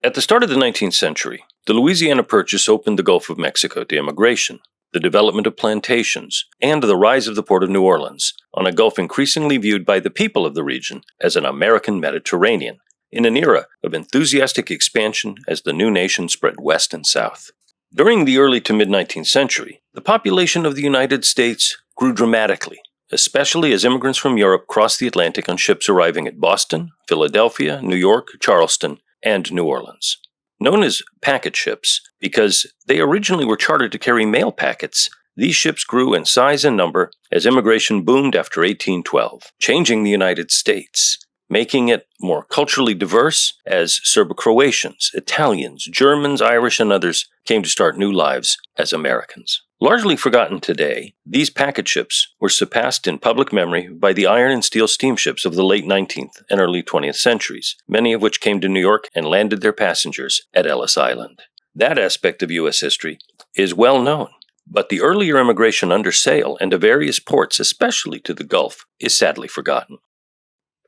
At the start of the 19th century, the Louisiana Purchase opened the Gulf of Mexico to immigration, the development of plantations, and the rise of the port of New Orleans, on a Gulf increasingly viewed by the people of the region as an American Mediterranean, in an era of enthusiastic expansion as the new nation spread west and south. During the early to mid-19th century, the population of the United States grew dramatically, especially as immigrants from Europe crossed the Atlantic on ships arriving at Boston, Philadelphia, New York, Charleston, and New Orleans. Known as packet ships because they originally were chartered to carry mail packets, these ships grew in size and number as immigration boomed after 1812, changing the United States, making it more culturally diverse as Serbo-Croatians, Italians, Germans, Irish, and others came to start new lives as Americans. Largely forgotten today, these packet ships were surpassed in public memory by the iron and steel steamships of the late 19th and early 20th centuries, many of which came to New York and landed their passengers at Ellis Island. That aspect of U.S. history is well known, but the earlier immigration under sail and to various ports, especially to the Gulf, is sadly forgotten.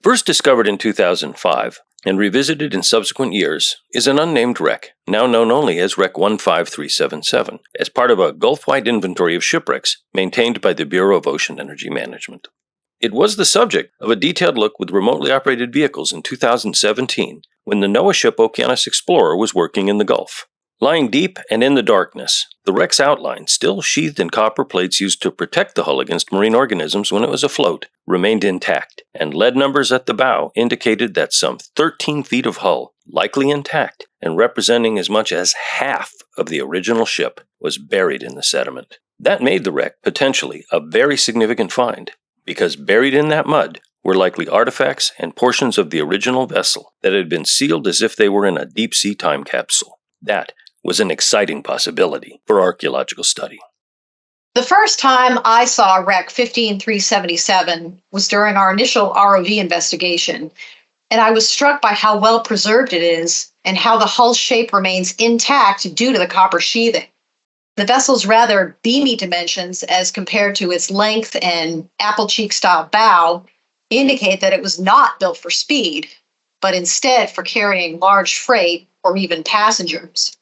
First discovered in 2005 and revisited in subsequent years is an unnamed wreck, now known only as Wreck 15377, as part of a Gulf-wide inventory of shipwrecks maintained by the Bureau of Ocean Energy Management. It was the subject of a detailed look with remotely operated vehicles in 2017 when the NOAA ship Okeanos Explorer was working in the Gulf. Lying deep and in the darkness, the wreck's outline, still sheathed in copper plates used to protect the hull against marine organisms when it was afloat, remained intact, and lead numbers at the bow indicated that some 13 feet of hull, likely intact and representing as much as half of the original ship, was buried in the sediment. That made the wreck potentially a very significant find, because buried in that mud were likely artifacts and portions of the original vessel that had been sealed as if they were in a deep-sea time capsule. That was an exciting possibility for archaeological study. The first time I saw Wreck 15377 was during our initial ROV investigation, and I was struck by how well preserved it is and how the hull shape remains intact due to the copper sheathing. The vessel's rather beamy dimensions as compared to its length and apple-cheek-style bow indicate that it was not built for speed, but instead for carrying large freight or even passengers.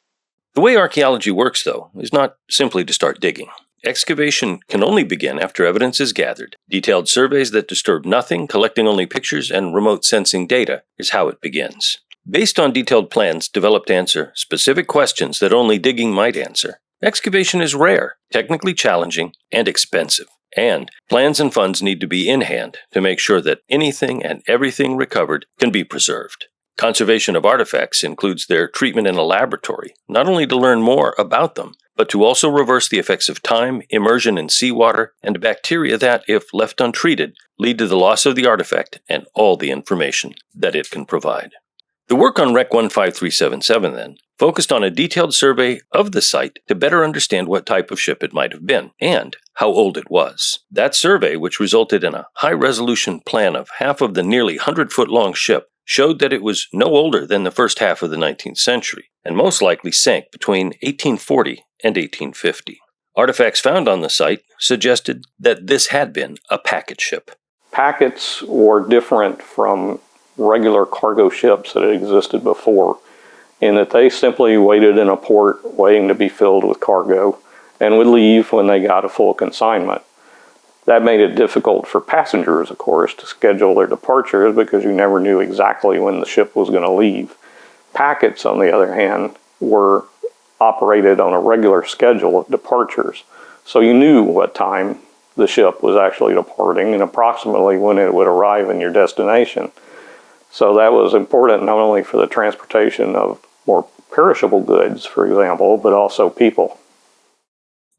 The way archaeology works, though, is not simply to start digging. Excavation can only begin after evidence is gathered. Detailed surveys that disturb nothing, collecting only pictures and remote sensing data is how it begins. Based on detailed plans developed to answer specific questions that only digging might answer, excavation is rare, technically challenging, and expensive. And plans and funds need to be in hand to make sure that anything and everything recovered can be preserved. Conservation of artifacts includes their treatment in a laboratory, not only to learn more about them, but to also reverse the effects of time, immersion in seawater, and bacteria that, if left untreated, lead to the loss of the artifact and all the information that it can provide. The work on Wreck 15377, then, focused on a detailed survey of the site to better understand what type of ship it might have been and how old it was. That survey, which resulted in a high-resolution plan of half of the nearly 100-foot-long ship, showed that it was no older than the first half of the 19th century, and most likely sank between 1840 and 1850. Artifacts found on the site suggested that this had been a packet ship. Packets were different from regular cargo ships that had existed before, in that they simply waited in a port waiting to be filled with cargo and would leave when they got a full consignment. That made it difficult for passengers, of course, to schedule their departures because you never knew exactly when the ship was going to leave. Packets, on the other hand, were operated on a regular schedule of departures, so you knew what time the ship was actually departing and approximately when it would arrive in your destination. So that was important not only for the transportation of more perishable goods, for example, but also people.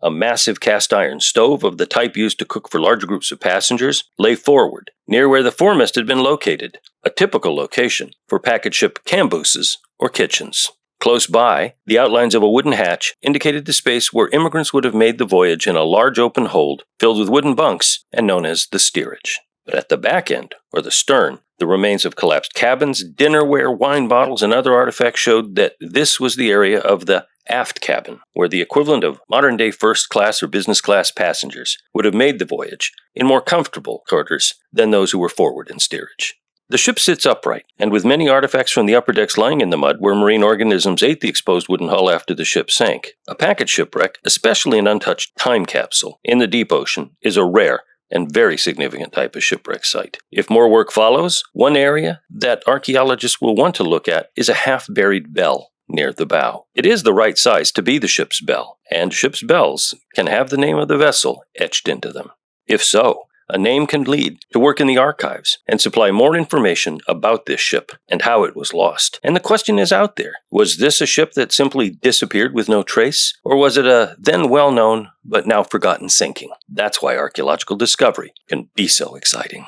A massive cast iron stove of the type used to cook for large groups of passengers lay forward, near where the foremast had been located, a typical location for packet ship cambooses or kitchens. Close by, the outlines of a wooden hatch indicated the space where immigrants would have made the voyage in a large open hold filled with wooden bunks and known as the steerage. But at the back end, or the stern, the remains of collapsed cabins, dinnerware, wine bottles, and other artifacts showed that this was the area of the aft cabin, where the equivalent of modern-day first-class or business-class passengers would have made the voyage in more comfortable quarters than those who were forward in steerage. The ship sits upright, and with many artifacts from the upper decks lying in the mud where marine organisms ate the exposed wooden hull after the ship sank, a packet shipwreck, especially an untouched time capsule in the deep ocean, is a rare and very significant type of shipwreck site. If more work follows, one area that archaeologists will want to look at is a half-buried bell near the bow. It is the right size to be the ship's bell, and ship's bells can have the name of the vessel etched into them. If so, a name can lead to work in the archives and supply more information about this ship and how it was lost. And the question is out there. Was this a ship that simply disappeared with no trace? Or was it a then well-known but now forgotten sinking? That's why archaeological discovery can be so exciting.